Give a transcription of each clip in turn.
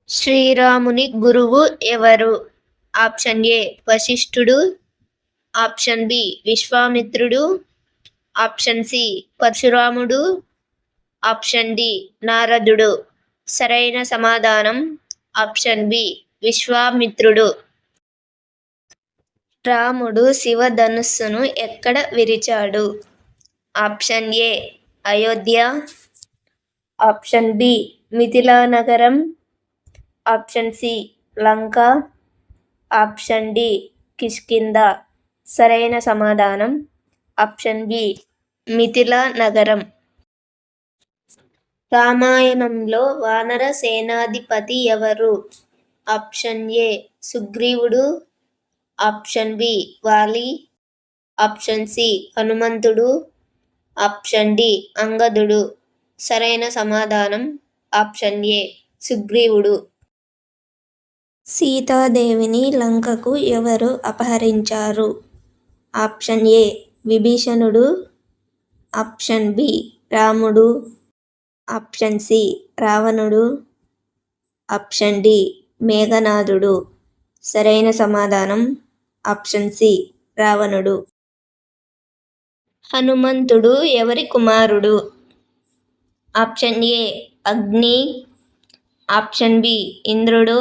శ్రీరాముని గురువు ఎవరు? ఆప్షన్ ఏ వశిష్ఠుడు, ఆప్షన్ బి విశ్వామిత్రుడు, ఆప్షన్ సి పరశురాముడు, ఆప్షన్ డి నారదుడు. సరైన సమాధానం ఆప్షన్ బి విశ్వామిత్రుడు. రాముడు శివధనుస్సును ఎక్కడ విరిచాడు? Option A Ayodhya, option B Mithila నగరం, option C Lanka, option D Kishkindha. సరైన సమాధానం ఆప్షన్ బి మిథిలా నగరం. రామాయణంలో వానర సేనాధిపతి ఎవరు? ఆప్షన్ ఏ సుగ్రీవుడు, ఆప్షన్ బి వాలి, ఆప్షన్ సి హనుమంతుడు, ఆప్షన్ డి అంగదుడు. సరైన సమాధానం ఆప్షన్ ఏ సుగ్రీవుడు. సీతాదేవిని లంకకు ఎవరు అపహరించారు? ఆప్షన్ ఏ విభీషణుడు, ఆప్షన్ బి రాముడు, ఆప్షన్ సి రావణుడు, ఆప్షన్ డి మేఘనాథుడు. సరైన సమాధానం ఆప్షన్ సి రావణుడు. హనుమంతుడు ఎవరి కుమారుడు? ఆప్షన్ ఏ అగ్ని, ఆప్షన్ బి ఇంద్రుడు,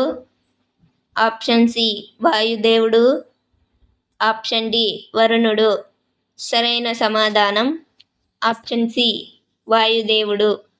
ఆప్షన్ సి వాయుదేవుడు, ఆప్షన్ డి వరుణుడు. సరైన సమాధానం ఆప్షన్ సి వాయుదేవుడు.